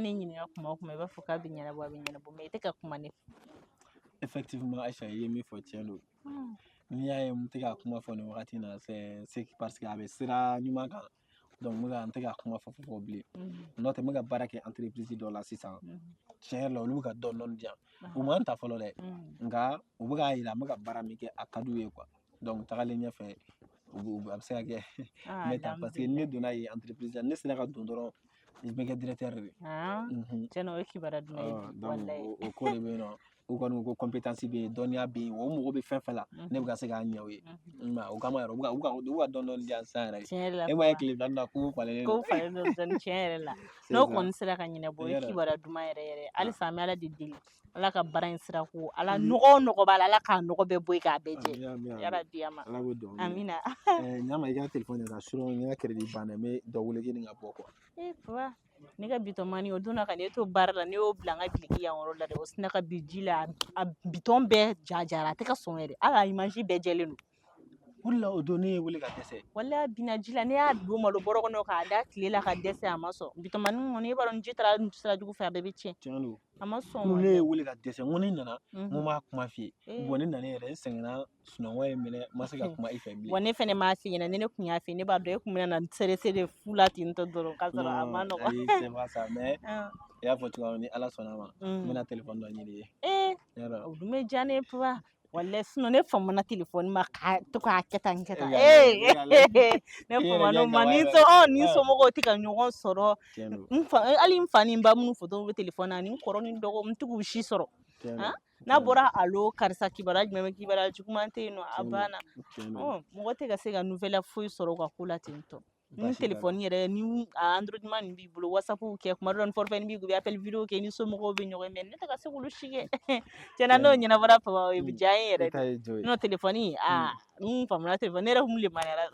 mana ɲininka kuma o kuma i b'a fɔ k'a bɛ ɲɛnabɔ a bɛ ɲɛnabɔ mais i tɛ ka kuma ne fɛ. Effectivement Aïcha i ye min fɔ tiɲɛ don n'i y'a ye n tɛ ka kuma fɔ nin wagati in na c'est parce que a bɛ sira ɲuman kan donc n tɛ ka kuma fɔ bilen n'o tɛ n bɛ ka baara kɛ entreprise dɔ la sisan tiɲɛ yɛrɛ la olu bɛ ka dɔɔni di yan u m'an ta fɔlɔ dɛ nka u bɛ k'a yira n bɛ ka baara min kɛ a ka d'u ye quoi donc tagalen ɲɛfɛ a bɛ se ka kɛ n bɛ taa parce que ne donna yen entreprise la ne sera ka don dɔrɔn n bɛ kɛ directeur de ye tiɲɛna o ye kibaruya duman ye donc o ko de bɛ yen nɔ u kɔni ko compétence bɛ yen dɔnniya bɛ yen o mago bɛ fɛn fɛn la ne bɛ ka se k'a ɲɛ o ye o kama yɛrɛ u bɛ ka dɔɔni di yan sisan yɛrɛ e m'a ye tile fila in na ko falen don dɔɔni tiɲɛ yɛrɛ la n'o kɔni sera ka ɲɛnabɔ o ye kibaruya duman yɛrɛ yɛrɛ halisa an bɛ Ala de deli Ala ka baara in sira ko Ala nɔgɔ o nɔgɔ b'a la Ala k'a nɔgɔ bɛɛ bɔ yen k'a bɛɛ jɛ yarabi Ama Ala b'o dɔn amina ɲama i ka téléphone ka surun n ka crédit banna n bɛ dɔ wele k'i ka bɔ quoi papa ne ka bitɔnmani o donna ka ne to baara la ne y'o bila n ka biliki yan yɔrɔ la dɛ o sina ka bi ji la a bitɔn bɛɛ jajara a tɛ ka sɔn yɛrɛ hali a image bɛɛ jɛlen don o la o don ne ye wele ka dɛsɛ walahi a binna ji la ne y'a don malo bɔrɔ kɔnɔ k'a da tile la ka dɛsɛ a ma sɔn bitɔnmani kɔni e b'a dɔn ni ji taara sira jugu fɛ a bɛɛ bɛ tiɲɛ tiɲɛ don a ma sɔn ko ne ye wele ka dɛsɛ n ko ne nana n ko m'a kuma f'i ye bon ne nana yɛrɛ n sɛgɛnna sunɔgɔ ye minɛ n ma se ka kuma i fɛ bilen wa ne fɛnɛ m'a f'i ɲɛna ni ne kun y'a f'i ye ne b'a dɔn e kun bɛna na seresere fu la ten tɔ dɔrɔn k'a sɔrɔ a ma nɔgɔn ayi c'est pas ça mais i y'a fɔ cogoya min ni Ala sɔnna ma n bɛna téléphone dɔ ɲini i ye o dun bɛ diya ne ye papa walahi sinon ne famana téléphone ma k'a to k'a kɛ tan ne famana o ma ni somɔgɔw tɛ ka ɲɔgɔn sɔrɔ hali n fa ni n ba minnu foto bɛ téléphone na ani n kɔrɔ ni n dɔgɔ n tɛ k'u si sɔrɔ n'a bɔra allo karisa kibaruya jumɛn bɛ kibaruya juguman tɛ yen nɔ a banna mɔgɔ tɛ ka se ka nouvelle foyi sɔrɔ u ka ko la ten tɔ ni téléphone yɛrɛ ni Android man nin b'i bolo WhatsApp kɛ kuma dɔ la ni forfait b'i kun i bɛ appel vidéo kɛ i ni somɔgɔw bɛ ɲɔgɔn mais ne tɛ ka se k'olu si kɛ tiɲɛna n'o ɲɛnabɔra papa o bɛ diya n ye yɛrɛ de n'o téléphone n famana téléphone ne yɛrɛ kun lemaniyara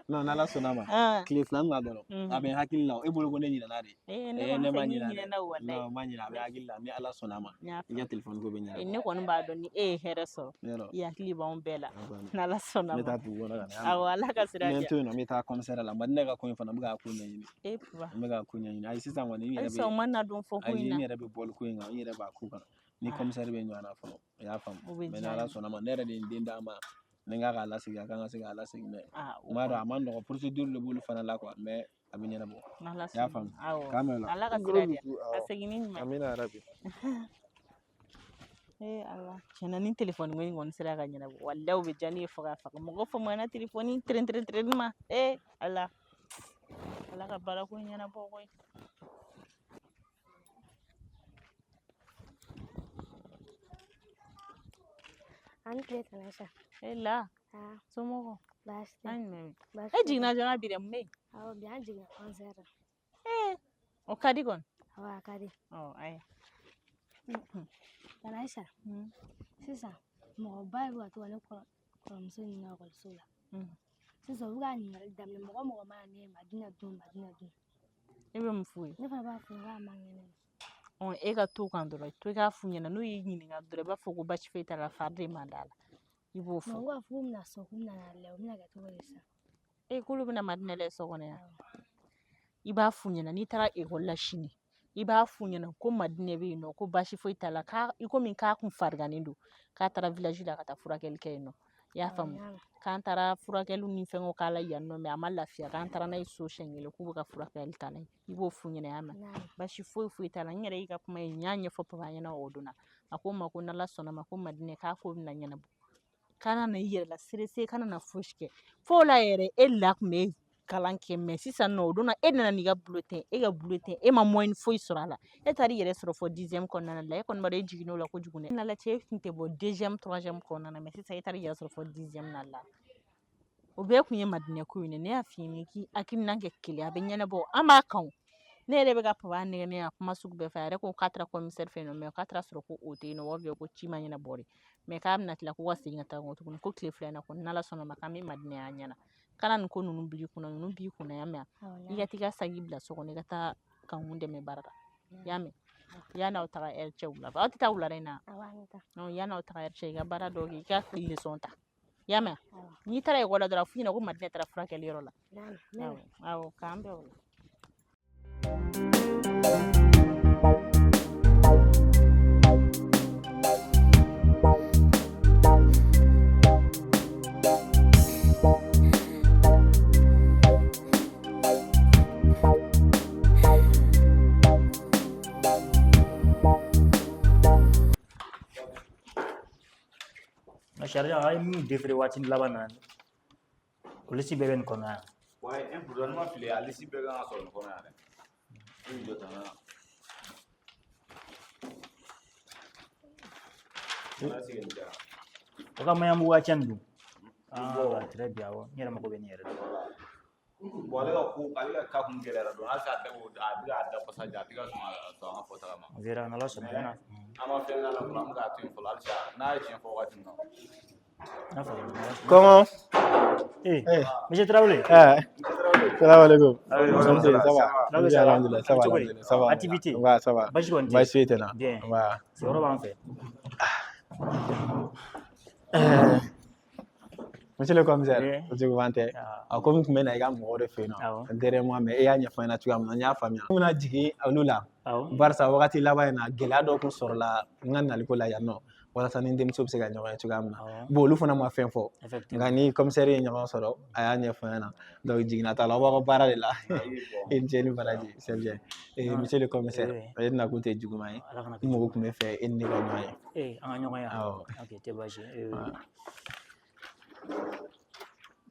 non n'Ala sɔnna ma tile fila min dɔrɔn a bɛ n hakili la e bolo ko ne ɲinɛna de ne ma ɲinɛ dɛ non ma ɲinɛ a bɛ hakili la ni Ala sɔnna ma i ka téléphone ko bɛ ɲɛnabɔ ne kɔni b'a dɔn ni e ye hɛrɛ sɔrɔ i hakili b'anw bɛɛ la n'Ala sɔnna ma n bɛ taa dugu kɔnɔ ka na awɔ Ala ka sira diya n bɛ to yen nɔ n bɛ taa commissariat la Madina ka ko in fana n bɛ k'a ko ɲɛɲini papa n bɛ k'a ko ɲɛɲini ayi sisan kɔni n yɛrɛ halisa o ma na dɔn fɔ ko in na n yɛrɛ bɛ bɔli ko in kan n yɛrɛ b'a ko kan ni commissaire bɛ ɲɔgɔn na fɔlɔ o y'a faamu mais n'Ala sɔnna ma ne yɛrɛ de ye n den d'a ma ni n k'a k'a lasegin a kan ka se k'a lasegin dɛ n b'a dɔn a ma nɔgɔn procédure de b'olu fana la quoi mais a bɛ ɲɛnabɔ i y'a faamu k'an mɛn o la Ala ka sira diya a seginni ɲuman amina yarabi Ala tiɲɛna ni téléphone ko in kɔni sera ka ɲɛnabɔ walahi o bɛ diya ne ye fo k'a faga mɔgɔ famana téléphone tɛrɛn ma Ala ka baara ko ɲɛnabɔ koyi ani tile Tanasha la somɔgɔw baasi tɛ e jiginna joona bi dɛ mun bɛ yen awɔ bi an jiginna 11h o ka di kɔni awɔ a ka di aya Tanasha sisan mɔgɔba de bɛ ka to ka ne kɔrɔmuso ɲini ekɔliso la sisan u bɛ k'a ɲininkali daminɛ mɔgɔ o mɔgɔ mana ne ye Madina dun e bɛ mun f'u ye ne fana b'a fɔ n k'a man kɛnɛ e ka to kan dɔrɔn to i k'a f'u ɲɛna n'u y'i ɲininka dɔrɔn i b'a fɔ ko basi foyi t'a la fari de man d'a la i b'o fɔ u b'a fɔ k'u bɛna sɔn k'u bɛna n'a lajɛ o bɛna kɛ cogo di sisan k'olu bɛna Madina lajɛ so kɔnɔ yan i b'a f'u ɲɛna n'i taara ekɔli la sini i b'a f'u ɲɛna ko Madina bɛ yen nɔ ko basi foyi t'a la i komi k'a kun fariganen don k'a taara village la ka taa furakɛli kɛ yen nɔ i y'a faamu k'an taara furakɛliw ni fɛngɛw k'a la yan nɔ mais a ma lafiya k'an taara n'a ye so siɲɛ kelen k'u bɛ ka furakɛli k'a la i b'o f'u ɲɛna y'a mɛn basi foyi t'a la n yɛrɛ y'i ka kuma ye n y'a ɲɛfɔ papa ɲɛna o donna a ko n ma ko n'Ala sɔnna ma ko Madina k'a ko bɛna ɲɛnabɔ kana na i yɛrɛ la serese kana na fosi kɛ f'o la yɛrɛ e la kun bɛ kalan kɛ mais sisan nɔ o donna e nana n'i ka bulletin e ka bulletin e ma moyenne foyi sɔrɔ a la e taara i yɛrɛ sɔrɔ fɔ 10e kɔnɔna la e kɔni b'a dɔn e jiginn'o la kojugu dɛ n'Ala cɛ e tun tɛ bɔ 2e 3e kɔnɔna na mais sisan e taara i yɛrɛ sɔrɔ fɔ 10e na la o bɛɛ kun ye Madina ko in ne y'a f'i ye k'i hakilina kɛ kelen a bɛ ɲɛnabɔ an b'a kan ne yɛrɛ bɛ ka papa nɛgɛnɛ a kuma sugu bɛɛ fɛ a yɛrɛ ko k'a taara commissaire fɛ yen nɔ mais k'a taara sɔrɔ ko o tɛ yen nɔ ou bien ko ci ma ɲɛnabɔ de mais k'a bɛna tila ko ka segin ka taa kɔ tuguni ko tile fila in na kɔni n'Ala sɔnna ma k'an bɛ Madina y'a ɲɛna kana nin ko ninnu b'i kunna y'a mɛn i ka t'i ka sagi bila so kɔnɔ i ka taa kankun dɛmɛ baara la y'a mɛn yan'aw taga heure cɛ wula fɛ aw tɛ taa wulada in na yan'aw taga heure cɛ i ka baara dɔw kɛ i ka leçon ta i y'a mɛn n'i taara ekɔli la dɔrɔn a f'u ɲɛna ko Madina taara furakɛli yɔrɔ la awɔ k'an bɛn o la Sharja ay mi defre watin labana polisi beben kona waaye imprudent ma fili ali si bɛɛ kan ka sɔrɔ nin kɔnɔ yan dɛ i jɔ tan na o ka mayan buga chan du très bien wa nyere mako ben yere bon ale ka ka kun gɛlɛyara dɔn hali a bɛ ka da fasa ja a tɛ ka sɔn an ka fɔ taga ma vera na la so na an ma fɛn k'a la fɔlɔ an bɛ k'a to yen fɔlɔ halisa n'a ye tiɲɛ fɔ wagati min na Comment? Monsieur Traoré. Salam alaikum. Ça va. Activité. Ça va. Bien. C'est vraiment fait. Monsieur le commissaire, je vous vante. Comme tu m'as dit, je suis derrière moi, mais il y a une fois, tu as une famille. On a dit à Lula, Barça, on a dit là-bas, il y a Gelado qui sort là, on a dit là, non. Walasa ni denmuso bɛ se ka ɲɔgɔn ye cogoya min na bon olu fana ma fɛn fɔ nka ni commissaire ye ɲɔgɔn sɔrɔ a y'a ɲɛfɔ n ɲɛna donc jiginna t'a la aw b'aw ka baara de la i ni ce ni baraji c'est bien monsieur le commissaire e nakun tɛ juguman ye i mago tun bɛ fɛ e ni ne ka ɲɔgɔn ye an ka ɲɔgɔn ye ok tɛ baasi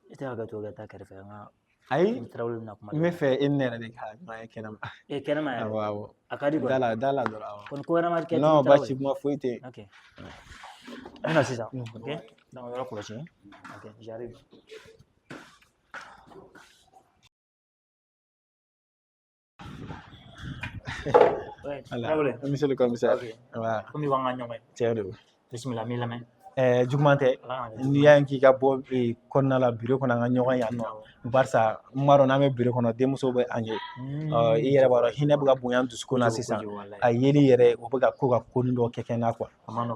i tɛ ka to ka taa kɛrɛfɛ an ka ayi n bɛ fɛ e ni ne yɛrɛ de ka ɲɔgɔn ye kɛnɛma kɛnɛma yɛrɛ awɔ a ka di quoi da la dɔrɔn awɔ kon ko wɛrɛ ma kɛ non baasi kuma foyi tɛ ok an na sisan ok donc yɔrɔ kɔlɔsi ok j'arrive monsieur le commissaire komi b'an ka ɲɔgɔn ye tiɲɛ don bisimila n b'i lamɛn juguman tɛ n'i y'a ye k'i ka bɔ kɔnɔna la bureau kɔnɔ an ka ɲɔgɔn yan nɔ barisa n b'a dɔn n'an bɛ bureau kɔnɔ denmuso bɛ an ye i yɛrɛ b'a dɔn hinɛ bɛ ka bonya dusukun na sisan a yeli yɛrɛ o bɛ ka ko ka ko nin dɔ kɛ na quoi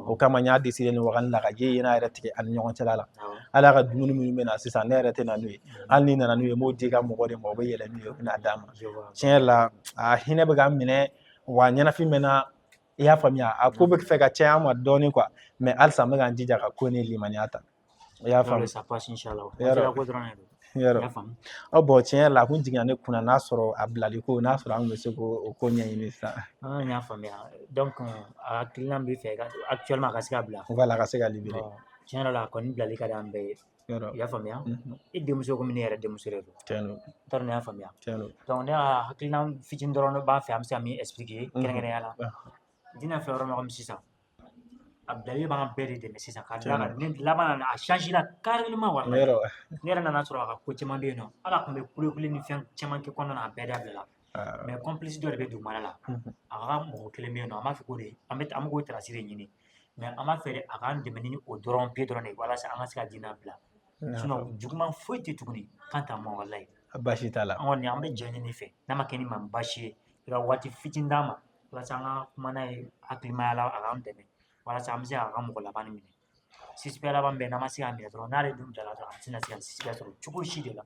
o kama n y'a décidé nin wagati la ka ye n'a yɛrɛ tigɛ ani ɲɔgɔn cɛla la hali a ka dumuni minnu bɛ na sisan ne yɛrɛ tɛ na n'u ye hali ni nana n'u ye n b'o di ka mɔgɔ de ma o bɛ yɛlɛ n'u ye u bɛ n'a d'a ma tiɲɛ yɛrɛ la a hinɛ bɛ ka minɛ wa ɲɛnafin bɛ na i y'a faamuya a ko bɛ fɛ ka caya an ma dɔɔnin quoi mais halisa n bɛ ka n jija ka ko ni limaniya ta i y'a faamu bon tiɲɛ yɛrɛ la a kun jiginna ne kunna n'a sɔrɔ a bilali ko n'a sɔrɔ an tun bɛ se k'o ko ɲɛɲini sisan n y'a faamuya donc a hakilina b'i fɛ actuellement a ka se ka bila voilà a ka se ka libéré tiɲɛ yɛrɛ la a kɔni bilali ka di an bɛɛ ye i y'a faamuya i denmuso komi ne yɛrɛ denmuso de don tiɲɛ don n t'a dɔn ne y'a faamuya tiɲɛ don donc ne ka hakilina fitinin dɔrɔn b'a fɛ an bɛ se ka min expliquer kɛrɛnkɛrɛnnenya la dina filɛ yɔrɔ min kɔmi sisan a bilali b'an bɛɛ de dɛmɛ sisan ka d'a kan ne laban na a changera carrément wala ne yɛrɛ nana sɔrɔ a ka ko caman bɛ yen nɔ ala tun bɛ kule ni fɛn caman kɛ kɔnɔna na a bɛɛ dabila mais complice dɔ de bɛ dugumana la a ka mɔgɔ kelen bɛ yen nɔ an b'a fɛ k'o de an bɛ k'o tarasi de ɲini mais an b'a fɛ de a k'an dɛmɛ ni o dɔrɔn pe dɔrɔn de walasa an ka se ka dina bila sinon juguman foyi tɛ tuguni kan ta mɔgɔ walayi baasi t'a la an kɔni an bɛ jɛ ɲini fɛ n'a ma kɛ ni maa baasi ye i ka waati fitinin d'a ma walasa an ka kuma n'a ye hakilimaya la a k'an dɛmɛ walasa an bɛ se k'a ka mɔgɔ laban minɛ suspect laban bɛɛ n'an ma se k'a minɛ dɔrɔn n'ale dun bilala dɔrɔn an tɛna se ka suspect sɔrɔ cogo si de la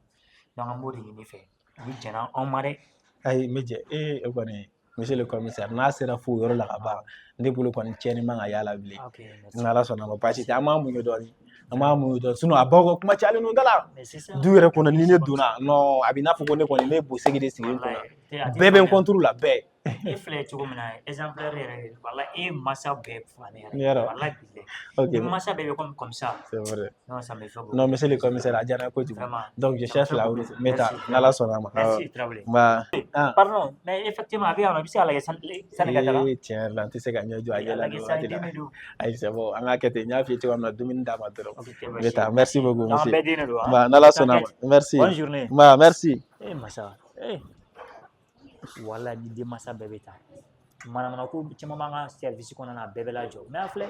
donc an b'o de ɲini fɛ u bɛ jɛnna anw ma dɛ ayi n bɛ jɛ o kɔni monsieur le commissaire n'a sera fo yɔrɔ la ka ban ne bolo kɔni tiɲɛni man ka y'a la bilen ni ala sɔnna ma baasi tɛ an b'an muɲu dɔɔnin an b'an muɲu dɔɔnin sinon a baw ka kuma cayalen don da la du yɛrɛ kɔnɔ ni ne donna non a bɛ n'a fɔ ko ne kɔni ne ye bosegi de sigi n kunna bɛɛ bɛ n contre la bɛɛ e filɛ cogo min na exemplaire yɛrɛ wala e masa bɛɛ fila ne yɛrɛ wala bilaye ni masa bɛɛ bɛ comme ça c'est vrai non ça me fait beaucoup non monsieur le commissaire a diyara n ye kojugu donc je cherche la route n bɛ taa ni ala sɔnna ma merci Traoré pardon mais effectivement a bɛ yan nɔ i bɛ se ka lajɛ sanni ka taga tiɲɛ yɛrɛ la n tɛ se ka ɲɛ jɔ a ɲɛ la nin waati la ayi c'est bon an k'a kɛ ten n y'a f'i ye cogoya min na dumuni d'a ma dɔrɔn n bɛ taa merci beaucoup monsieur n'ala sɔnna ma merci bonne journée merci masa wala ni denmansa bɛɛ bɛ taa manamana ko caman b'an ka service kɔnɔna na a bɛɛ bɛ lajɔ mais a filɛ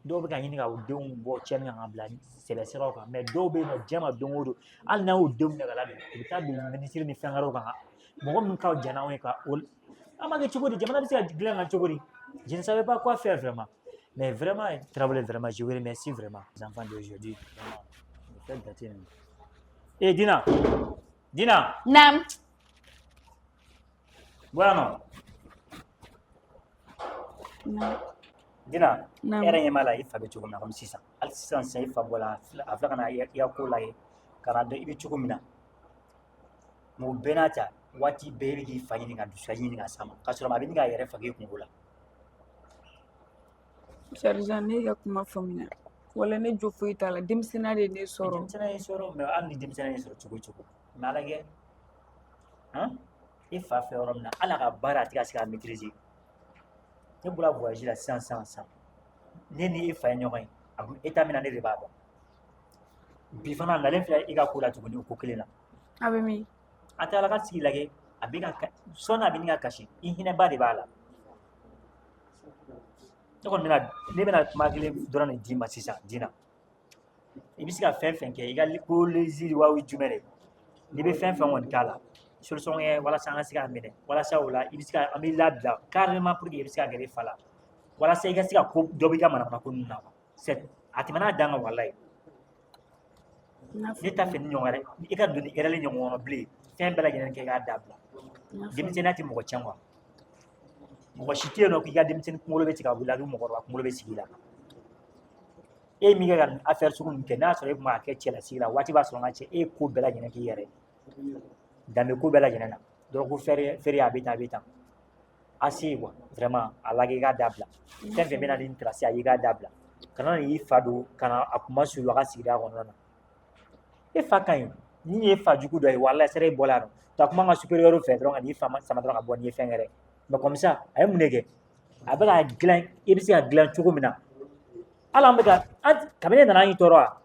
dɔw bɛ ka ɲini ka u denw bɔ cɛnni kan ka bila sɛbɛsiraw kan mais dɔw bɛ yen nɔ diɲɛ ma don o don hali n'a y'u denw minɛ ka labɛn u bɛ taa bin ministre ni fɛn wɛrɛw kan mɔgɔ min ka jan n'anw ye ka o an b'a kɛ cogo di jamana bɛ se ka dilan kan cogo di je ne savais pas quoi faire vraiment mais vraiment Traoré vraiment je vous remercie vraiment les enfants d'aujourd'hui vraiment vous faites gâter Dina Naam. Bueno, Dina era yemala ifa be cogo mina comme sisan hali sisan sa ifa bɔla a filɛ ka na i ka ko lajɛ ka na dɔn i bɛ cogo min na mɔgɔ bɛɛ n'a ta waati bɛɛ i bɛ k'i fa ɲini ka dusuka ɲini ka s'a ma k'a sɔrɔ a bɛ ɲini k'a yɛrɛ faga i kungo la. Sergent ne ka kuma faamuya wala ne jo foyi t'a la denmisɛnninya de ye ne sɔrɔ. Denmisɛnninya ye sɔrɔ mais hali ni denmisɛnninya ye sɔrɔ cogo o cogo mais a lajɛ i fa fɛ yɔrɔ min na hali a ka baara a tɛ ka se k'a maîtriser ne bɔra voyage la sisan ne ni e fa ye ɲɔgɔn ye état min na ne de b'a dɔn bi fana nalen filɛ i ka ko la tuguni o ko kelen na. A bɛ min? A taara ka sigi lajɛ a bɛ ka sɔnni a bɛ ɲini ka kasi i hinɛba de b'a la. ne bɛna kuma kelen dɔrɔn de d'i ma sisan Dina i bɛ se ka fɛn fɛn kɛ i ka kolezi waa jumɛn de n'i bɛ fɛn fɛn kɔni k'a la solution ye walasa an ka se k'a minɛ walasa o la i bɛ se ka an bɛ labila carrément pour que i bɛ se ka gɛrɛ i fa la walasa i ka se ka ko dɔ b'i ka manamana ko ninnu na a tɛmɛna dan kan walayi ne t'a fɛ ni ɲɔgɔn wɛrɛ i ka don ni erreur ɲɔgɔn kɔnɔ bilen fɛn bɛɛ lajɛlen kɛ i k'a dabila denmisɛnninya tɛ mɔgɔ tiɲɛ mɔgɔ si tɛ yen nɔ k'i ka denmisɛnnin kunkolo bɛ tigɛ ka wuli a bɛ mɔgɔkɔrɔba kunkolo bɛ sigi la e min kɛ ka nin affaire sugu ninnu kɛ n'a sɔrɔ e tun b'a kɛ cɛlasigi la waati b'a sɔrɔ n ka cɛ e ye ko bɛɛ lajɛlen k'i yɛrɛ danbe ko bɛɛ lajɛlen na donc ko feere a bɛ tan assez quoi vraiment a lajɛ i k'a dabila fɛn fɛn bɛ na ni trace a ye i k'a dabila kana n'i fa don ka na a kuma suulu a ka sigida kɔnɔna na e fa ka ɲi ni ye fa jugu dɔ ye walahi sera e bɔla yan nɔ ta kuma ka supérieur fɛ dɔrɔn ka n'i fa sama dɔrɔn ka bɔ n'i ye fɛn wɛrɛ mais comme ça a ye mun de kɛ a bɛ ka dilan i bɛ se ka dilan cogo min na hali an bɛ ka kabini nana an y'i tɔɔrɔ wa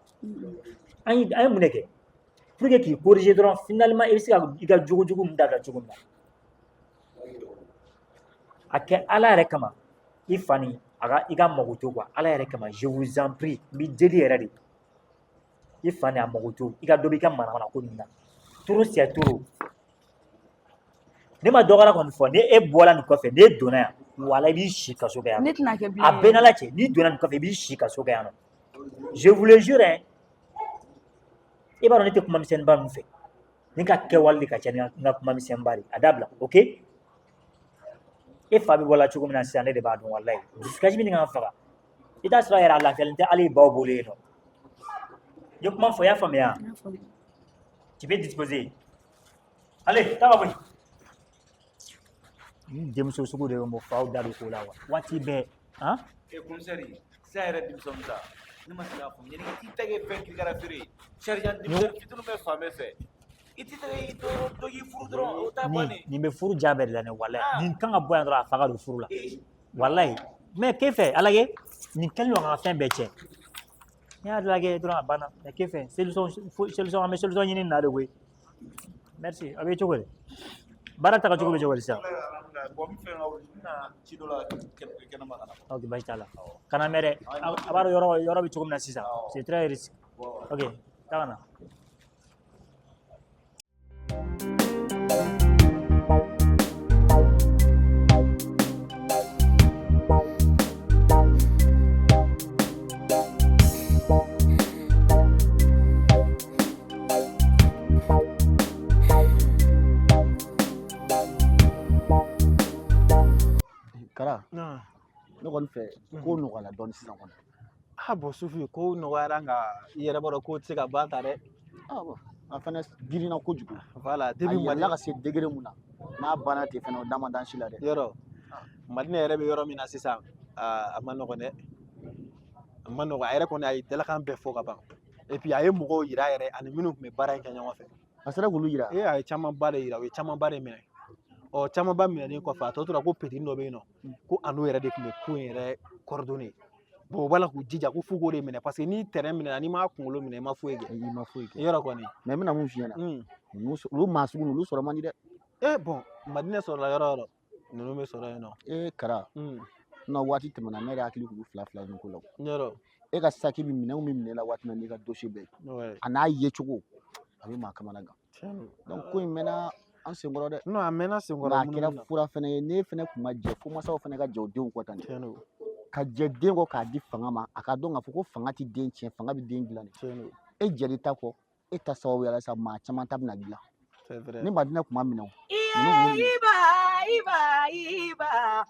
an ye mun de kɛ pour que k'i corriger dɔrɔn finalement i bɛ se ka i ka jogo jugu min dabila cogo min na a kɛ ala yɛrɛ kama i fa ni i ka mago to quoi ala yɛrɛ kama je vous en prie n b'i deli yɛrɛ de i fa ni a mago to i ka dɔ b'i ka manamana ko ninnu na trop c'est trop ne ma dɔgɔya kɔni fɔ ni e bɔra nin kɔfɛ n'e donna yan wala i b'i si kaso kɛ yan ne tɛna kɛ bilen a bɛɛ n'ala cɛ n'i donna nin kɔfɛ i b'i si kaso kɛ yan nɔ je vous le jure hein i b'a dɔn ne tɛ kuma misɛnninba min fɛ ne ka kɛwale de ka ca ni n ka kuma misɛnninba de a dabila ok e fa bɛ bɔla cogo min na sisan ne de b'a dɔn walayi dusukasi bɛ nin ka faga i t'a sɔrɔ yɛrɛ a lafiyalen tɛ hali baw bolo yen nɔ n ye kuma fɔ i y'a faamuya tu peux disposer allez taa ka bɔ yen denmuso sugu de bɛ mɔ faw da don ko la wa waati bɛɛ komisɛri sa yɛrɛ denmisɛnw ta ne ma se k'a faamu yanni i t'i tɛgɛ fɛn kirikara feere sergent denmisɛnnin fitinin bɛ fan bɛɛ fɛ i t'i tɛgɛ i dɔ k'i furu dɔrɔn o t'a bannen nin bɛ furu jaa bɛɛ de la ne walayi nin kan ka bɔ yan dɔrɔn a fa ka don furu la walayi mais k'e fɛ ala ye nin kɛlen don ka fɛn bɛɛ cɛn n'i y'a lajɛ dɔrɔn a banna mais k'e fɛ solution an bɛ solution ɲini nin na de koyi merci a bɛ cogo di baara taga cogo bɛ cogo di sisan bon n fɛ ka wuli n bɛna ci dɔ la kɛnɛma ka na ok baasi t'a la kana mɛn dɛ a b'a dɔn yɔrɔ bɛ cogo min na sisan c'est très risque ok taa ka na Kara ne kɔni fɛ ko nɔgɔyala dɔɔnin sisan kɔni bon Sufi ko nɔgɔyara nka i yɛrɛ b'a dɔn ko tɛ se ka ban ta dɛ a fɛnɛ girinna kojugu voilà a yɛlɛla ka se degré mun na n'a banna ten fɛnɛ o da man d'an si la dɛ yɔrɔ Madina yɛrɛ bɛ yɔrɔ min na sisan a ma nɔgɔn dɛ a ma nɔgɔn a yɛrɛ kɔni a ye dalakan bɛɛ fɔ ka ban et puis a ye mɔgɔw yira yɛrɛ ani minnu tun bɛ baara in kɛ ɲɔgɔn fɛ a sera k'olu yira a ye camanba de yira u ye camanba de minɛ camanba minɛnen kɔfɛ a tɔ tora ko petit dɔ bɛ yen nɔ ko a n'o yɛrɛ de tun bɛ ko in yɛrɛ coordonner bon u b'a la k'u jija ko f'u k'o de minɛ parce que ni terrain minɛna n'i m'a kunkolo minɛ i ma foyi kɛ i ma foyi kɛ yɔrɔ kɔni mais n bɛna mun f'i ɲɛna olu maa sugu olu sɔrɔ man di dɛ bon Madina sɔrɔla yɔrɔ o yɔrɔ ninnu bɛ sɔrɔ yen nɔ Kara n'o waati tɛmɛna ne yɛrɛ hakili k'u fila nin ko la yɔrɔ e ka saki bɛ minɛnw bɛ minɛ la waati min n'i ka dossier bɛɛ a n'a ye cogo a bɛ maa kamana gan donc ko in mɛnna an senkɔrɔ dɛ non a mɛnna senkɔrɔ nka a kɛra fura fɛnɛ ye ne fɛnɛ kun ma jɛ fo masaw fɛnɛ ka jɛ o denw kɔ tan ka jɛ den kɔ k'a di fanga ma a ka dɔn k'a fɔ ko fanga ti den tiɲɛ fanga bɛ den dilan de e jɛli ta kɔ e ta sababu yala sa maa caman ta bɛna dilan ni Madina kuma minɛ o iba.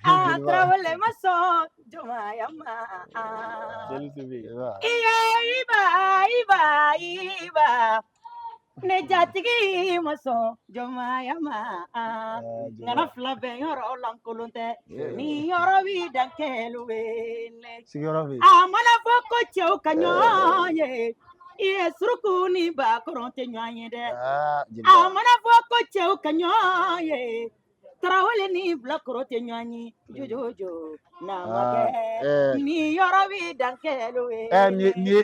Ah, travel maso, Jomaya ma. Jeli Sufi. Iba. Ne jatigi maso, Jomaya ma. Ngana flabe yoro lankulunte, ni yoro wi dankeluwe. Sigiyɔrɔ bɛ yen. Mana foko cheu kanyoye. Iye suruku ni ba koronte nyoye de. Jeliba. Mana foko cheu kanyoye. Tarawele ni bla korote nyoye. Jojojo. Na make. Ni yoro wi dankeluwe.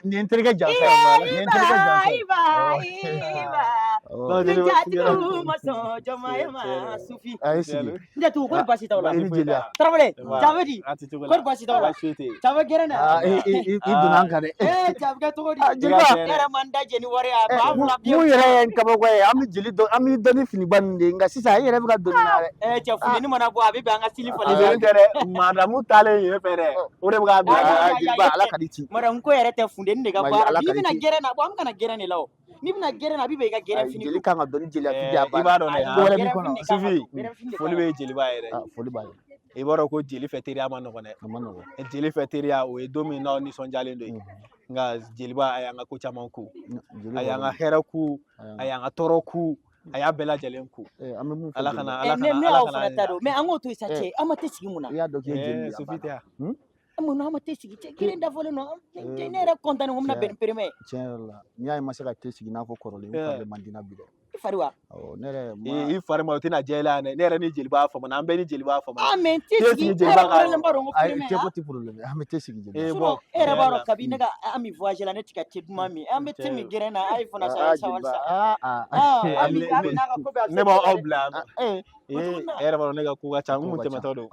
Ni n terikɛ jansa ye wala. Ni n terikɛ jansa ye. Iba. Njatiku maso Jomaya ma sufi. A ye sigi. Njatu ko basi tawla. I ni jeliya. Tarawele. Javedi. Ati cogo Ko basi tawla. Java gerena. I donna an kan dɛ. Java togodi. Jeliba. Era manda jeni wari a ba fula biyo. Mun yɛrɛ ye n kabako ye an bɛ jeli dɔn an bɛ dɔnni finiba ninnu de ye nka sisan e yɛrɛ bɛ ka dɔnni na dɛ. Cɛ funi mana bɔ a bɛ bɛn an ka sili A falen. bɛ n tɛ dɛ madamu taalen yen fɛ dɛ o de bɛ k'a bila jeliba ala ka di ci. Madam ko yɛrɛ tɛ funteni de ka Ma baara. Ala N'i ka bɛna di ci. gɛrɛn na bɔ an kana gɛrɛn de la o. N'i bɛna gɛrɛn na a bɛ bɛn i ka gɛrɛn fini. Jeli kan ka dɔnni jeliya fi a I b'a dɔn dɛ. Dɔwɛrɛ b'i kɔnɔ. Sufi. Foli bɛ jeliba yɛrɛ. Foli b'a ye. I b'a dɔn ko jeli fɛ teriya ma nɔgɔn dɛ. A ma nɔgɔn. Jeli fɛ teriya o ye don min n'aw nisɔndiyalen don ye. Nka jeliba a y'an ka ko caman ku. A y'an ka hɛrɛ ku. A y'an ka tɔɔrɔ ku. A y'a bɛɛ lajɛlen ku. An bɛ mun fɔ. Ala kana Ne y'aw fana ta don mais an k'o to yen sa cɛ an ma tɛ sigi mun na. I y'a dɔn k'i ye jeli ye. Sufi tɛ yan. Mun na an ma tɛ sigi cɛ kelen dafalen don. Ne yɛrɛ content ko n bɛna bɛn permet. Tiɲɛ yɛrɛ la n'i y'a ye n ma se ka te sigi i n'a fɔ kɔrɔlen n fari de man di n na bi dɛ. I fari wa? Ne yɛrɛ I fari ma o tɛna diya i la dɛ. Ne yɛrɛ ni jeliba faamu an bɛɛ ni jeliba faamu. Ah mais n tɛ Te sigi sigi jeliba ka. yɛrɛ b'a dɔn ko ayi permet. te ko ti problème an bɛ te sigi jeli. Sinon e yɛrɛ b'a dɔn kabi ne ka an bɛ voyage la ne tɛ ka te duman min an bɛ te min gɛrɛn na a ye fana sa sa. Ne b'aw bila yan nɔ. E yɛrɛ b'a dɔn ne ka ko ka ca n kun tɛmɛtɔ don.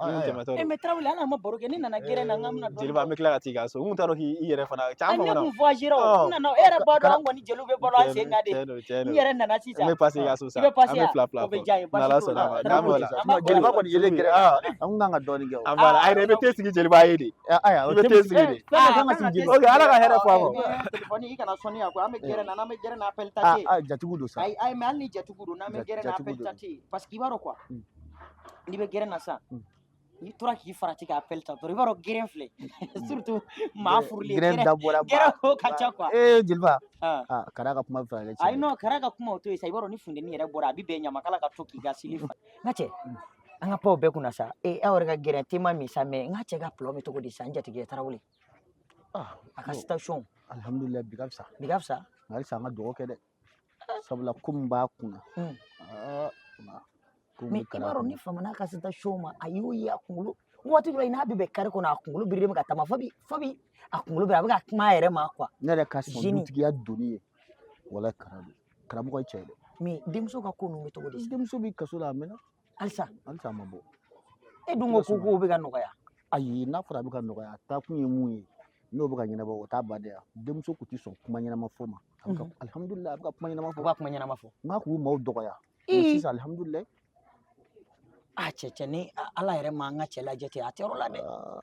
Mais Tarawele hali an ma baro kɛ ne nana gɛrɛn na n k'an bɛna dɔɔnin. Jeliba an bɛ tila ka t'i ka so. N kun t'a dɔn k'i yɛrɛ fana caman Ne fana. kun voyagera o n nana e yɛrɛ b'a dɔn an kɔni jeliw bɛ balo an sen kan de. N yɛrɛ nana sisan. N bɛ passe i ka so sa. I bɛ passe An yan bɛ fila fila o bɛ fɔ. diya n ye basi N'Ala t'o sɔnna la. ma. N'an b'o la. Jeliba kɔni yelen gɛrɛ an kun kan ka dɔɔnin kɛ o. An b'a la. A yɛrɛ i bɛ te sigi jeliba ye de. Aya I bɛ te sigi de. kan ka sigi jeli. Ok Ala ka hɛrɛ fɔ a ma. Téléphone i kana sɔnni yan quoi an bɛ gɛrɛn na n'an bɛ gɛrɛn na appel ta tɛ. jatigiw don sa. Ayi mais hali ni jatigiw don n'an bɛ gɛrɛn na appel ta tɛ parce que i b'a dɔn quoi n'i bɛ gɛrɛn na sisan n'i tora k'i farati ka appel ta dɔrɔn i b'a dɔn gɛrɛn filɛ surtout maa furulen Gɛrɛn dabɔra gɛrɛn ko ka ca quoi. jeliba kara ka kuma fɛ ayi non kara ka kuma o to yen sa i b'a dɔn ni funteni yɛrɛ bɔra a bɛ bɛn ɲamakala ka to k'i ka sili fa. N ka cɛ an ka paw bɛɛ kunna sa aw yɛrɛ ka gɛrɛn tema min sa mais n ka cɛ ka plan bɛ cogo di sa n jatigɛ Tarawele a ka station alhamdulilayi bi ka fisa. bi ka fisa. nka halisa an ka dugawu kɛ dɛ sabula ko min b'a kunna. mais i b'a dɔn ni famana ka station ma a y'o ye a kunkolo waati dɔ la i n'a bɛ bɛn kari kɔnɔ a kunkolo birilen bɛ ka taama fabi a kunkolo bɛ a bɛ ka kuma a yɛrɛ ma quoi. ne yɛrɛ ka sɔn dutigiya donni ye wala karamɔgɔ ye cɛ ye dɛ. mais denmuso ka ko ninnu bɛ cogo di. denmuso bɛ kaso la a mɛnna. halisa a ma bɔ. e dun ko kow bɛ ka nɔgɔya. ayi n'a fɔra a bɛ ka nɔgɔya a taa kun ye mun ye n'o bɛ ka ɲɛnabɔ o t'a baden yan denmuso tun tɛ sɔn kuma ɲɛnama fɔ ma. alhamdulilayi a bɛ ka kuma ɲɛnama fɔ. u b'a kuma ɲɛnama fɔ. n b'a k'u maaw dɔgɔya. sisan alhamdulilayi. cɛ ni ala yɛrɛ ma an ka cɛ lajɛ ten a tɛ yɔrɔ la dɛ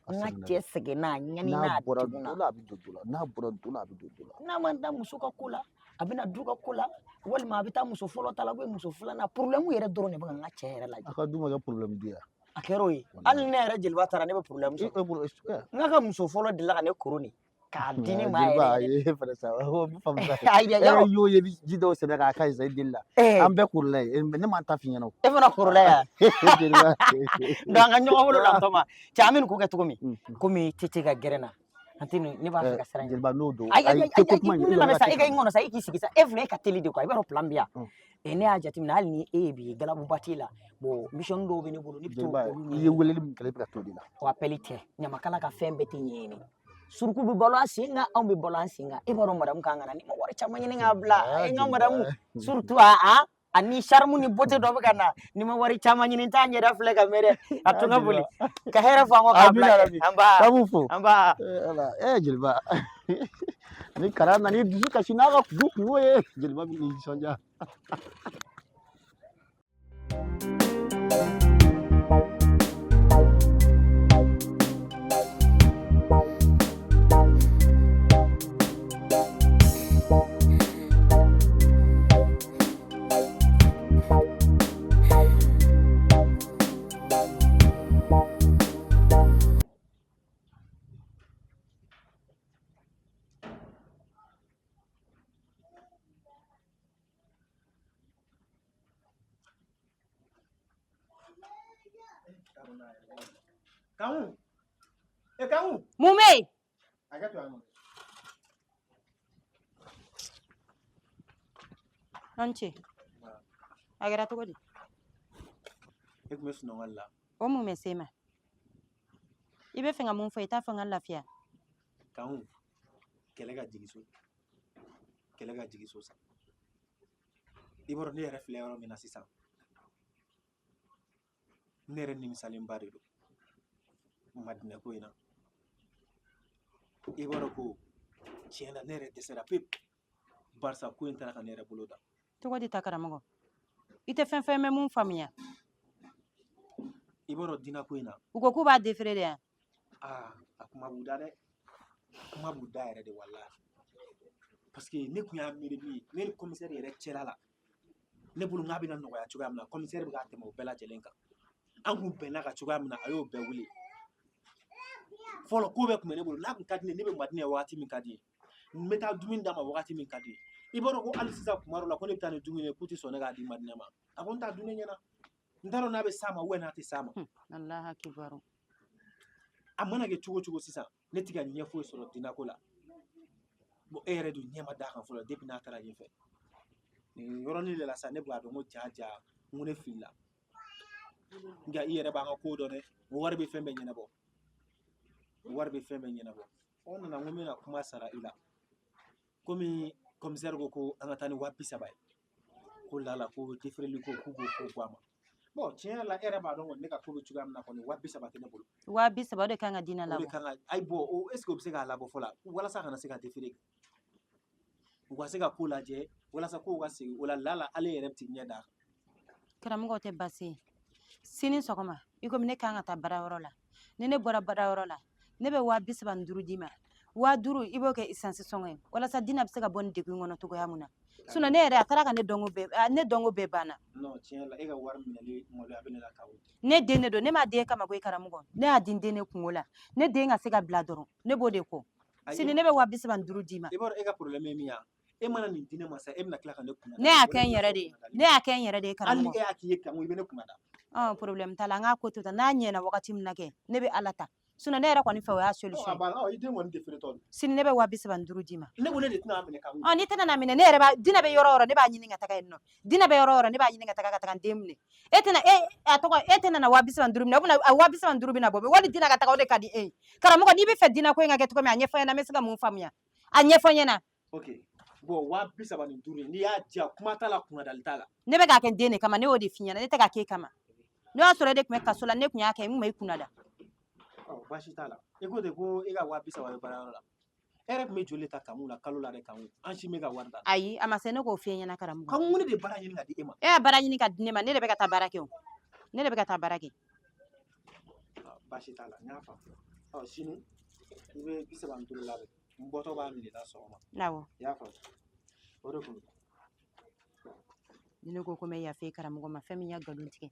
n ka cɛ sɛgɛn n'a ɲani n'a degun na a bɛ don dɔ la n'a bɔra don na a bɛ don dɔ la. n'a ma da muso ka ko la a bɛ na du ka ko la walima a bɛ taa muso fɔlɔ ta la ou bien muso filanan problème yɛrɛ dɔrɔn de bɛ ka n ka cɛ yɛrɛ lajɛ. a ka du ma kɛ problème di yan. a kɛra o ye hali ne yɛrɛ jeliba taara ne bɛ problème sɔrɔ n ka muso fɔlɔ delila ka ne koroni k'a di ne ma yɛrɛ yɛrɛ y'o ye ji dɔw sɛbɛn k'a ka ɲi sa i deli la an bɛɛ korola ye ne ma ta f'i ɲɛna o. e fana korola yan donc an ka ɲɔgɔn bolo la tɔ ma cɛ an bɛ nin ko kɛ cogo min komi tete ka gɛrɛn na an tɛ ne b'a fɛ ka siran jeliba n'o don ayi ne lamɛn sa e ka i ŋɔnɔ sa e k'i sigi sa e filɛ e ka teli de quoi i b'a dɔn plan bɛ yan ne y'a jateminɛ hali ni e ye bi galabuba t'i la bon mission dɔw bɛ ne bolo ne bɛ to olu i ye weleli min kɛ i bɛ ka t'o de la. o appel tɛ ɲamakala ka fɛn bɛɛ tɛ ɲɛɲini suruku bɛ balo an sen kan anw bɛ balo an sen kan e b'a dɔn madamu kan ka na ni ma wari caman ɲini k'a bila n ka madamu surtout ani charme ni beauté dɔ bɛ ka na ni ma wari caman ɲini n t'a ɲɛda filɛ ka mɛn dɛ a to n ka boli ka hɛrɛ fɔ an kɔ k'a bila an b'a jeliba ni kara nana i dusu kasi n'a ka du kungo ye jeliba bɛ nisɔndiya. Kamu. Kamu. Mume. Aga to amo. Anche. Agara to godi. Me sunu wala. O mume sema. Ibe fenga mun fo ita fenga lafiya. Kamu. Kelega jigiso sa. Iboro ne yɛrɛ filɛ yɔrɔ min na sisan ne yɛrɛ nimisalenba de don madinɛ ko in na i b'a dɔn ko tiɲɛ na ne yɛrɛ dɛsɛra pewu barisa ko in taara ka ne yɛrɛ bolo da. Cogo di ta karamɔgɔ i tɛ fɛn fɛn mɛn mun faamuya i b'a dɔn dina ko in na u ko k'u b'a defere de yan a kuma b'u da dɛ kuma b'u da yɛrɛ de walahi parce que ne kun y'a miiri min ye ne ni commissaire yɛrɛ cɛla la ne bolo n k'a bɛna nɔgɔya cogoya min na commissaire bɛ k'a tɛmɛ o bɛɛ lajɛlen kan an kun bɛnna ka cogoya min na a y'o bɛɛ wele fɔlɔ ko bɛɛ kun bɛ ne bolo n'a kun ka di ne bɛ madinɛ wagati min ka di ye n bɛ taa dumuni d'a ma wagati min ka di ye i b'a dɔn ko hali sisan kuma dɔ la ko ne bɛ taa ni dumuni ye k'u tɛ sɔn ne k'a di madinɛ ma a ko n t'a dun ne ɲɛna n t'a dɔn n'a bɛ s'a ma n'a tɛ s'a ma Alaha kibaru a mana kɛ cogo cogo sisan ne tɛ ka ɲɛ foyi sɔrɔ dinako la bon e yɛrɛ dun ɲɛ ma d'a kan fɔlɔ depuis n'a taara yen fɛ yɔrɔnin de la sa ne b'a dɔn ko ja n ko ne filila nka i yɛrɛ b'an ka ko dɔn dɛ o wari bɛ fɛn bɛɛ ɲɛnabɔ o nana n ko n bɛna kuma sara i la komi commissaire ko an ka taa ni 30,000 ye ko lala ko defireli ko k'u b'o ko bɔ a ma bon tiɲɛ yɛrɛ la e yɛrɛ b'a dɔn kɔni ne ka ko bɛ cogoya min na kɔni 30,000 tɛ ne bolo 30,000 o de kan ka di na o de labɔ kan ka ayi bɔn est ce que o bɛ se k'a labɔ fɔlɔ walasa a kana se ka defire u ka se ka ko lajɛ walasa kow ka segin o la lala ale yɛrɛ bɛ t'i ɲɛ d'a kan karamɔgɔ tɛ baasi ye sini sɔgɔma i komi ne kan ka taa baarayɔrɔ la ni ne bɔra baarayɔrɔ la ne bɛ 75,000 d'i ma 50,000 i b'o kɛ essence sɔngɔ ye walasa dina bɛ se ka bɔ nin degun kɔnɔ cogoya min na sinon ne yɛrɛ a taara ka ne dɔnko bɛɛ banna non tiɲɛ la e ka wari minɛli maloya bɛ ne la k'aw ne den de don ne m'a den kama koyi karamɔgɔ ne y'a di n den ne kungo la ne den ka se ka bila dɔrɔn ne b'o de kɔ sini ne bɛ 75,000 d'i ma i b'a dɔn e ka problème ye min ye e mana nin di ne ma sa e bɛna tila ka ne kunna ne y'a kɛ n yɛrɛ de ye ne y'a kɛ n yɛrɛ de ye hali karamɔgɔ e y'a k'i ye kan i bɛ ne kunna da problème t'a la an k'a ko to tan n'a ɲɛna wagati min na kɛ ne bɛ ala ta sinon ne yɛrɛ kɔni fɛ o y'a solution ye i den kɔni defire tɔ don sini ne bɛ 75,000 d'i ma ne ko ne de tɛna minɛ kan n'i tɛna na minɛ ne yɛrɛ b'a dina bɛ yɔrɔ o yɔrɔ ne b'a ɲini ka taga yen nɔ dina bɛ yɔrɔ o yɔrɔ ne b'a ɲini ka taga n den minɛ e tɛna na 75,000 minɛ o bɛna 75,000 bɛna bɔ wali dina ka taga o de ka di e ye karamɔgɔ n'i bɛ fɛ dina ko in ka kɛ cogo min a ɲɛfɔ n ɲɛna n bɛ se ka mun faamuya a ɲɛfɔ n ɲɛna ok bon 75,000 n'i y'a diya kuma t'a la kunnadali t'a la ne bɛ k'a kɛ n den de kama ne y'o de f'i ɲɛna ne tɛ k'a k'e kama n'o y'a sɔrɔ e de tun bɛ kaso la ne tun y'a kɛ n kun ma i kunna da baasi t'a la e ko de ko e ka 70,000 bɛ baarayɔrɔ la e yɛrɛ tun bɛ joli ta kanu la kalo la dɛ kanu an si bɛ ka wari ta ayi a ma se ne k'o f'i ɲɛna karamɔgɔ kanu ne de baara ɲini ka di e ma e y'a baara ɲini ka di ne ma ne de bɛ ka taa baara kɛ o ne de bɛ ka taa baara kɛ baasi t'a la n y'a faamu sini i bɛ 75,000 labɛn n bɔtɔ b'a minɛ la sɔgɔma awɔ i y'a faamu o de kun ni ne ko ko n bɛ yafa karamɔgɔ ma fɛn min y'a nkalon tigɛ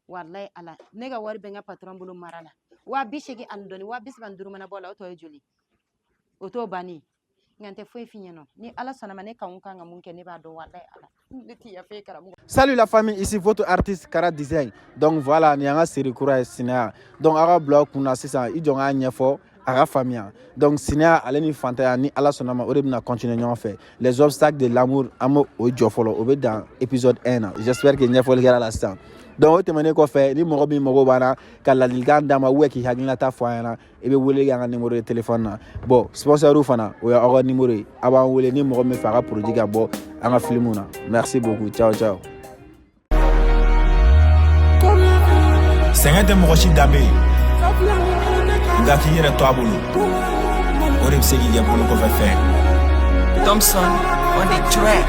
walayi ala ne ka wari bɛ n ka patron bolo mara la 80,000 ani dɔɔni 75,000 mana bɔ a la o tɔ ye joli o t'o bannen nka n tɛ foyi f'i ɲɛna ni ala sɔnna ma ne kan ka mun kɛ ne b'a dɔn walayi ala ne tɛ yafa karamɔgɔ. Salut la famille, ici votre artiste Kara Design. Donc voilà, ni anga série kura Sinea. Donc aga blog kuna sisan i jonga ɲɛfɔ a ka faamuya. Donc Sinea ale ni fantaya ni ala sɔnna ma o de bɛna continuer ɲɔgɔn fɛ. Les obstacles de l'amour an b'o jɔ fɔlɔ o bɛ dan épisode 1 na. J'espère que ɲɛfɔli kɛra la sisan. Donc o tɛmɛnen kɔfɛ ni mɔgɔ min mago b'an na ka ladilikan d'a ma k'i hakilinata fɔ an ɲɛna i bɛ wele kɛ an ka numéro de téléphone na. Bon sponsor fana o ye aw ka numéro ye a b'an wele ni mɔgɔ min fɛ a ka produit ka bɔ an ka filmu na. Merci beaucoup. Ciao ciao. Sɛgɛn tɛ mɔgɔ si danbe ye nka k'i yɛrɛ to a bolo o de bɛ se k'i kɛ bolo kɔfɛ fɛn. Thompson on the track.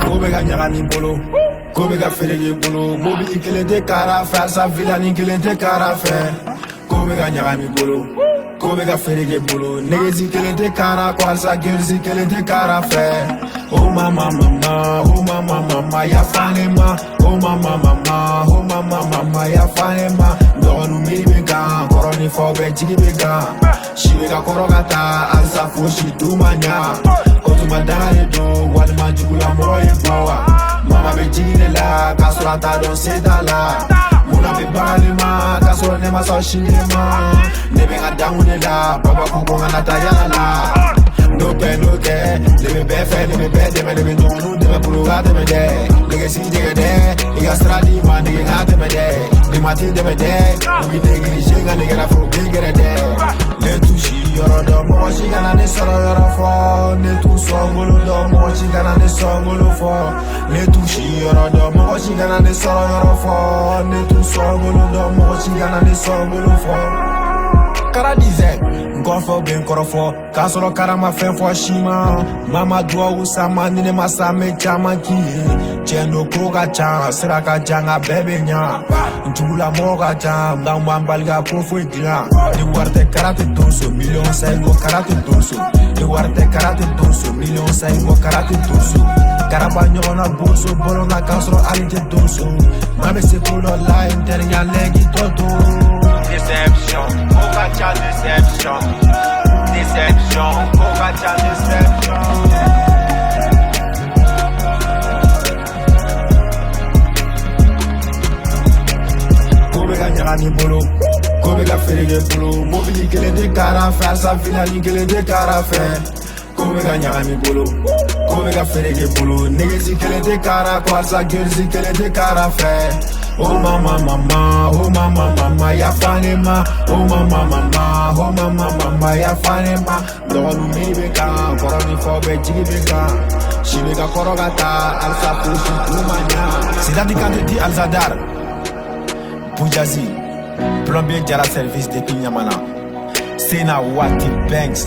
Ko bɛ ka ɲagami bolo ko bɛ ka fereke bolo mobili kelen tɛ kara fɛ alisa vilani kelen tɛ kara fɛ ko bɛ ka ɲagami bolo ko bɛ ka fereke bolo negesi kelen tɛ kara ko alisa gerisi kelen tɛ kara fɛ oh mama yafa ne ma oh mama yafa ne ma dɔgɔnu miiri bɛ kan kɔrɔ ni fɔ bɛɛ jigi bɛ kan si bɛ ka kɔrɔ ka taa halisa fosi du ma ɲa o tuma danga de don walima jugulamɔgɔ ye bɔ wa mama bɛ jigi de la k'a sɔrɔ a t'a dɔn se t'a la munna bɛ bagan de ma k'a sɔrɔ ne ma sɔn sini ma ne bɛ n ka dangun de la baba ko ko n kana taa yala la n'o kɛ ne bɛ bɛɛ fɛ ne bɛ bɛɛ dɛmɛ ne bɛ ɲɔgɔnnu dɛmɛ bolo ka tɛmɛ dɛ nɛgɛsi jɛgɛ dɛ i ka sira di ma nɛgɛ ka tɛmɛ dɛ nimati dɛmɛ dɛ u bɛ neglige n ka nɛgɛlaforo bin gɛrɛ dɛ ne t'u si yɔrɔ dɔn mɔgɔ si kana ne sɔrɔ yɔrɔ fɔ ne t'u sɔn ngolo dɔn mɔgɔ si kana ne sɔn ngolo fɔ ne t'u si yɔrɔ dɔn mɔgɔ si kana ne sɔrɔ yɔrɔ fɔ ne t'u sɔn ngolo dɔn mɔgɔ si kana ne sɔn ngolo fɔ kara dizɛ nkɔfɔ bɛ n kɔrɔfɔ k'a sɔrɔ kara ma fɛn fɔ si ma mama duwawu sama ni ne ma sa n bɛ caman k'i ye tiɲɛ don ko ka ca sira ka jan nka bɛɛ bɛ ɲa jugulamɔgɔ ka ca nka n b'an bali ka ko foyi dilan ni wari tɛ kara tɛ donso miliyɔn sayi ko kara tɛ donso ni wari tɛ kara tɛ donso miliyɔn sayi ko kara tɛ donso karaba ɲɔgɔn na bonso bɔlɔn na k'a sɔrɔ hali tɛ donso maa bɛ se ko dɔ la n teriya lɛgi tɔ to. Deception, Coca deception, deception, Coca deception. Kobe ka ɲagami bolo, kobe ka ferege bolo, mobili kelen tɛ kara fɛ, asa finali kelen tɛ kara fɛ. Kobe ka ɲagami bolo, kobe ka ferege bolo, negesi kelen tɛ kara kɔ, asa gerisi kelen tɛ kara fɛ. Oh mama mama, oh mama mama, ya fane ma. Oh mama mama, oh mama mama, ya fane ma. Dɔgɔnu miiri bɛ kan, kɔrɔ ni fɔ bɛɛ jigi bɛ kan. Si bɛ ka kɔrɔ ka taa, halisa fosi du ma ɲa. Sidadi Kante di Alzadar, Bujazi, plombier Jara service depuis Nyamana. Sena Wati Banks,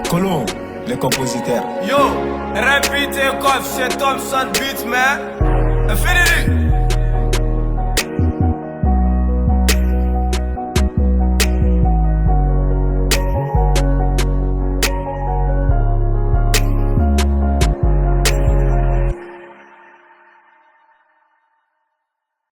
Colomb, le compositeur. Yo, répétez comme c'est Thompson Beat, man.